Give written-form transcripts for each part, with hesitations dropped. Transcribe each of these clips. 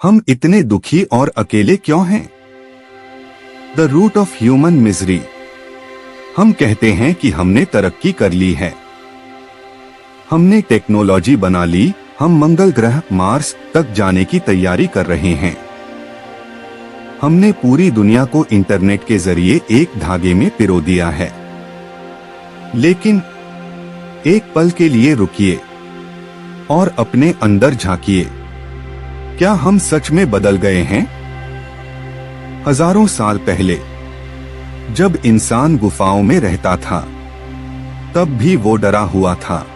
हम इतने दुखी और अकेले क्यों हैं? The root of human misery. हम कहते हैं कि हमने तरक्की कर ली है, हमने टेक्नोलॉजी बना ली, हम मंगल ग्रह मार्स तक जाने की तैयारी कर रहे हैं, हमने पूरी दुनिया को इंटरनेट के जरिए एक धागे में पिरो दिया है। लेकिन एक पल के लिए रुकिए और अपने अंदर झांकिए। क्या हम सच में बदल गए हैं? हजारों साल पहले जब इंसान गुफाओं में रहता था, तब भी वो डरा हुआ था।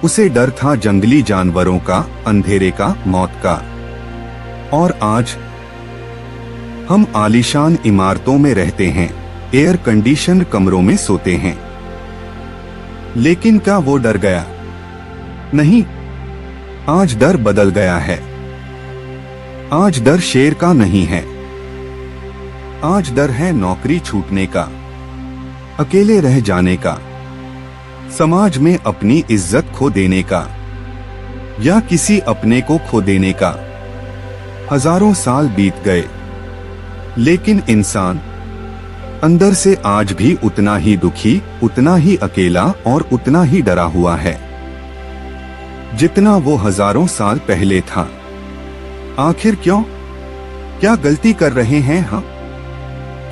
उसे डर था जंगली जानवरों का, अंधेरे का, मौत का। और आज हम आलीशान इमारतों में रहते हैं, एयर कंडीशन कमरों में सोते हैं। लेकिन क्या वो डर गया? नहीं, आज डर बदल गया है। आज डर शेर का नहीं है, आज डर है नौकरी छूटने का, अकेले रह जाने का, समाज में अपनी इज्जत खो देने का, या किसी अपने को खो देने का। हजारों साल बीत गए, लेकिन इंसान अंदर से आज भी उतना ही दुखी, उतना ही अकेला और उतना ही डरा हुआ है जितना वो हजारों साल पहले था। आखिर क्यों? क्या गलती कर रहे हैं हम?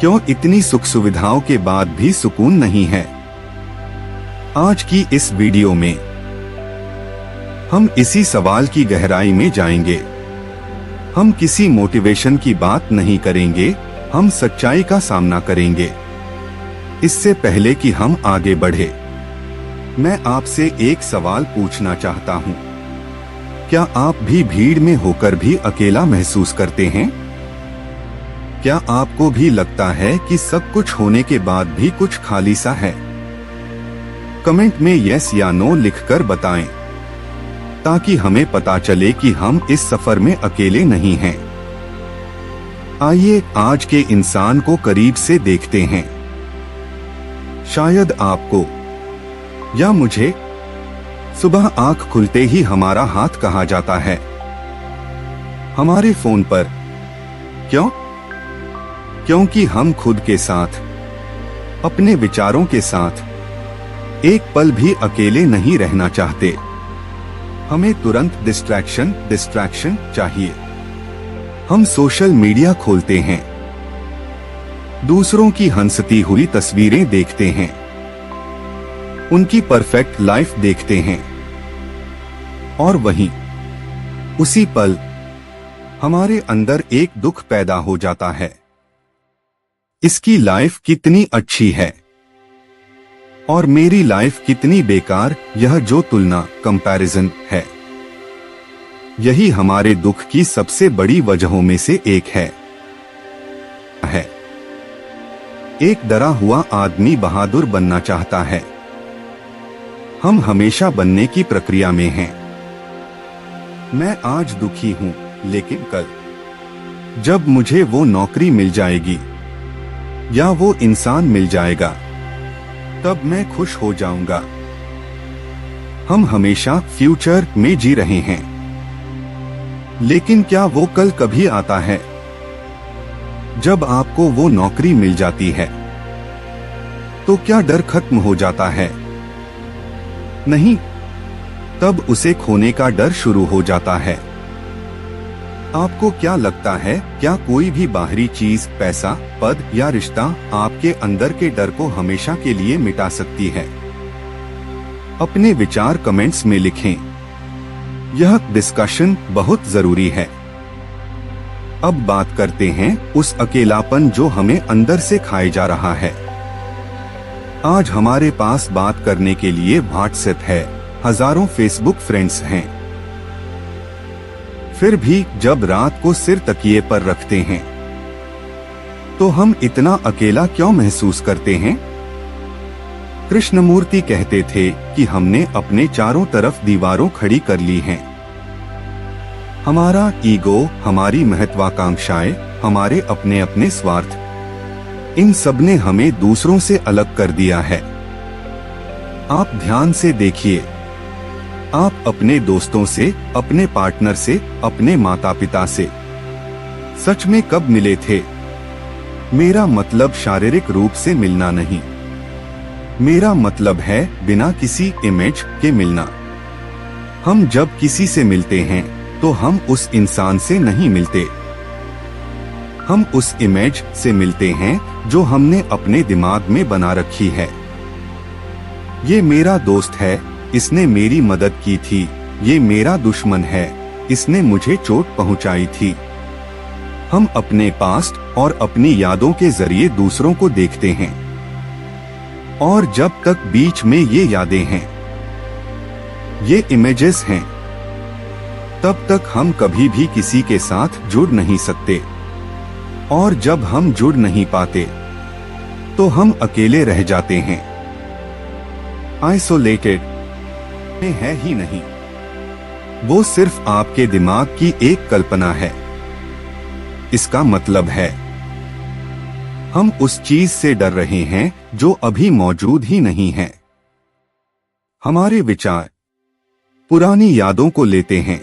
क्यों इतनी सुख सुविधाओं के बाद भी सुकून नहीं है? आज की इस वीडियो में हम इसी सवाल की गहराई में जाएंगे। हम किसी मोटिवेशन की बात नहीं करेंगे, हम सच्चाई का सामना करेंगे। इससे पहले कि हम आगे बढ़े, मैं आपसे एक सवाल पूछना चाहता हूं। क्या आप भी भीड़ में होकर भी अकेला महसूस करते हैं? क्या आपको भी लगता है कि सब कुछ होने के बाद भी कुछ खाली सा है? कमेंट में यस या नो लिखकर बताएं, ताकि हमें पता चले कि हम इस सफर में अकेले नहीं हैं। आइए आज के इंसान को करीब से देखते हैं। शायद आपको या मुझे सुबह आंख खुलते ही हमारा हाथ कहा जाता है, हमारे फोन पर। क्यों? क्योंकि हम खुद के साथ, अपने विचारों के साथ एक पल भी अकेले नहीं रहना चाहते। हमें तुरंत डिस्ट्रैक्शन चाहिए। हम सोशल मीडिया खोलते हैं, दूसरों की हंसती हुई तस्वीरें देखते हैं, उनकी परफेक्ट लाइफ देखते हैं, और वहीं उसी पल हमारे अंदर एक दुख पैदा हो जाता है। इसकी लाइफ कितनी अच्छी है और मेरी लाइफ कितनी बेकार। यह जो तुलना, कंपैरिजन है, यही हमारे दुख की सबसे बड़ी वजहों में से एक है। एक डरा हुआ आदमी बहादुर बनना चाहता है। हम हमेशा बनने की प्रक्रिया में हैं। मैं आज दुखी हूं, लेकिन कल जब मुझे वो नौकरी मिल जाएगी या वो इंसान मिल जाएगा, तब मैं खुश हो जाऊंगा। हम हमेशा फ्यूचर में जी रहे हैं, लेकिन क्या वो कल कभी आता है जब आपको वो नौकरी मिल जाती है? तो क्या डर खत्म हो जाता है? नहीं, तब उसे खोने का डर शुरू हो जाता है। आपको क्या लगता है, क्या कोई भी बाहरी चीज, पैसा, पद या रिश्ता आपके अंदर के डर को हमेशा के लिए मिटा सकती है? अपने विचार कमेंट्स में लिखें। यह डिस्कशन बहुत जरूरी है। अब बात करते हैं उस अकेलापन जो हमें अंदर से खाए जा रहा है। आज हमारे पास बात करने के लिए व्हाट्सएप है, हजारों फेसबुक फ्रेंड्स हैं। फिर भी जब रात को सिर तकिए पर रखते हैं, तो हम इतना अकेला क्यों महसूस करते हैं? कृष्णमूर्ति कहते थे कि हमने अपने चारों तरफ दीवारों खड़ी कर ली हैं। हमारा ईगो, हमारी महत्वाकांक्षाएं, हमारे अपने अपने स्वार्थ, इन सब ने हमें दूसरों से अलग कर दिया है। आप ध्यान से देखिए, आप अपने दोस्तों से, अपने पार्टनर से, अपने माता पिता से सच में कब मिले थे? मेरा मतलब शारीरिक रूप से मिलना नहीं, मेरा मतलब है बिना किसी इमेज के मिलना। हम जब किसी से मिलते हैं तो हम उस इंसान से नहीं मिलते, हम उस इमेज से मिलते हैं जो हमने अपने दिमाग में बना रखी है। ये मेरा दोस्त है, इसने मेरी मदद की थी। ये मेरा दुश्मन है, इसने मुझे चोट पहुंचाई थी। हम अपने पास्ट और अपनी यादों के जरिए दूसरों को देखते हैं, और जब तक बीच में ये यादें हैं, ये इमेजेस हैं, तब तक हम कभी भी किसी के साथ जुड़ नहीं सकते। और जब हम जुड़ नहीं पाते तो हम अकेले रह जाते हैं। आइसोलेटेड में है ही नहीं, वो सिर्फ आपके दिमाग की एक कल्पना है। इसका मतलब है हम उस चीज से डर रहे हैं जो अभी मौजूद ही नहीं है। हमारे विचार पुरानी यादों को लेते हैं,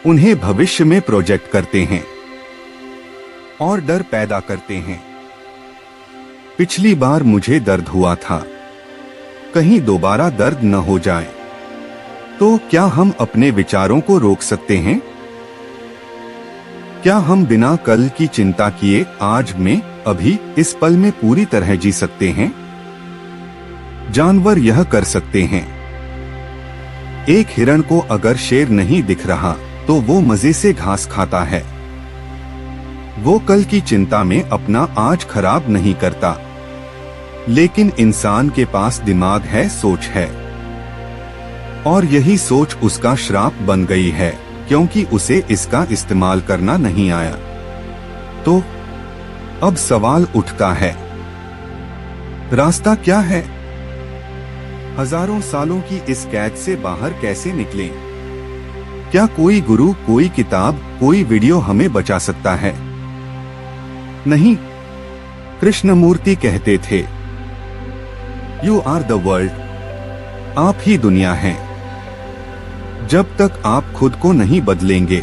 उन्हें भविष्य में प्रोजेक्ट करते हैं और डर पैदा करते हैं। पिछली बार मुझे दर्द हुआ था, कहीं दोबारा दर्द न हो जाए। तो क्या हम अपने विचारों को रोक सकते हैं? क्या हम बिना कल की चिंता किए आज में, अभी, इस पल में पूरी तरह जी सकते हैं? जानवर यह कर सकते हैं। एक हिरण को अगर शेर नहीं दिख रहा तो वो मजे से घास खाता है। वो कल की चिंता में अपना आज खराब नहीं करता। लेकिन इंसान के पास दिमाग है, सोच है, और यही सोच उसका श्राप बन गई है, क्योंकि उसे इसका इस्तेमाल करना नहीं आया। तो अब सवाल उठता है, रास्ता क्या है? हजारों सालों की इस कैद से बाहर कैसे निकलें? क्या कोई गुरु, कोई किताब, कोई वीडियो हमें बचा सकता है? नहीं। कृष्णमूर्ति कहते थे, यू आर द वर्ल्ड, आप ही दुनिया हैं। जब तक आप खुद को नहीं बदलेंगे,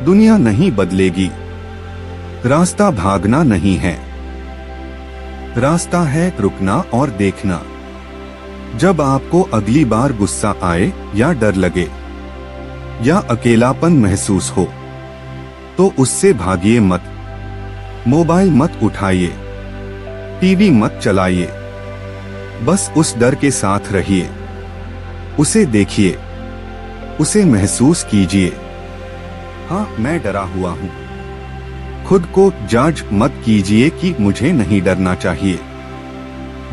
दुनिया नहीं बदलेगी। रास्ता भागना नहीं है, रास्ता है रुकना और देखना। जब आपको अगली बार गुस्सा आए या डर लगे या अकेलापन महसूस हो तो उससे भागिए मत। मोबाइल मत उठाइए, टीवी मत चलाइए, बस उस डर के साथ रहिए, उसे देखिए, उसे महसूस कीजिए। हाँ, मैं डरा हुआ हूँ। खुद को जज मत कीजिए कि मुझे नहीं डरना चाहिए।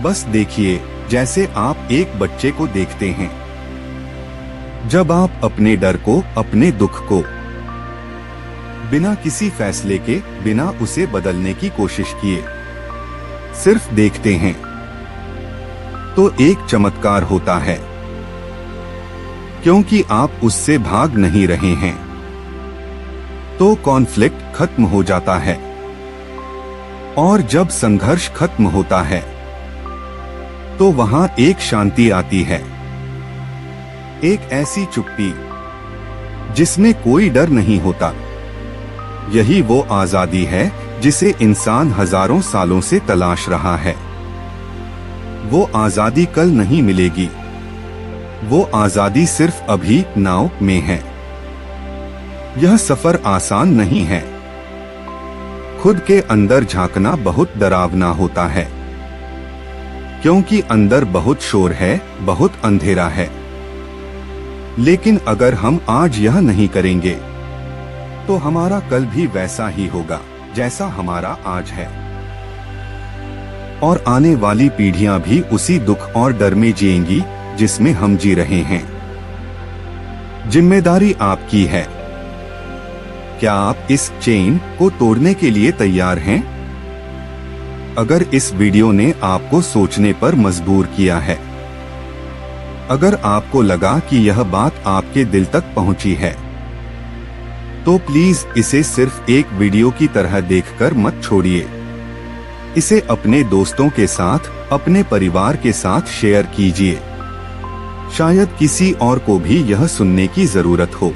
बस देखिए जैसे आप एक बच्चे को देखते हैं। जब आप अपने डर को, अपने दुख को बिना किसी फैसले के, बिना उसे बदलने की कोशिश किए सिर्फ देखते हैं, तो एक चमत्कार होता है, क्योंकि आप उससे भाग नहीं रहे हैं। तो कॉन्फ्लिक्ट खत्म हो जाता है, और जब संघर्ष खत्म होता है तो वहां एक शांति आती है, एक ऐसी चुप्पी जिसमें कोई डर नहीं होता। यही वो आजादी है जिसे इंसान हजारों सालों से तलाश रहा है। वो आजादी कल नहीं मिलेगी, वो आजादी सिर्फ अभी नाव में है। यह सफर आसान नहीं है। खुद के अंदर झांकना बहुत डरावना होता है, क्योंकि अंदर बहुत शोर है, बहुत अंधेरा है। लेकिन अगर हम आज यह नहीं करेंगे तो हमारा कल भी वैसा ही होगा जैसा हमारा आज है, और आने वाली पीढ़ियां भी उसी दुख और डर में जिएंगी जिसमें हम जी रहे हैं। जिम्मेदारी आपकी है। क्या आप इस चेन को तोड़ने के लिए तैयार हैं? अगर इस वीडियो ने आपको सोचने पर मजबूर किया है, अगर आपको लगा कि यह बात आपके दिल तक पहुंची है, तो प्लीज इसे सिर्फ एक वीडियो की तरह देखकर मत छोड़िए। इसे अपने दोस्तों के साथ, अपने परिवार के साथ शेयर कीजिए। शायद किसी और को भी यह सुनने की जरूरत हो।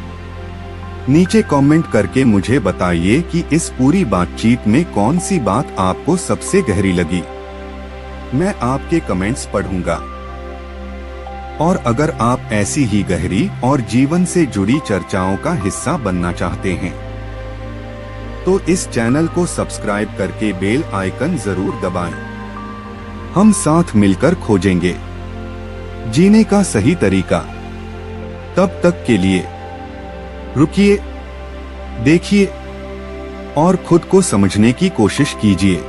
नीचे कमेंट करके मुझे बताइए कि इस पूरी बातचीत में कौन सी बात आपको सबसे गहरी लगी। मैं आपके कमेंट्स पढ़ूंगा। और अगर आप ऐसी ही गहरी और जीवन से जुड़ी चर्चाओं का हिस्सा बनना चाहते हैं तो इस चैनल को सब्सक्राइब करके बेल आइकन जरूर दबाएं। हम साथ मिलकर खोजेंगे जीने का सही तरीका। तब तक के लिए रुकिए, देखिए और खुद को समझने की कोशिश कीजिए।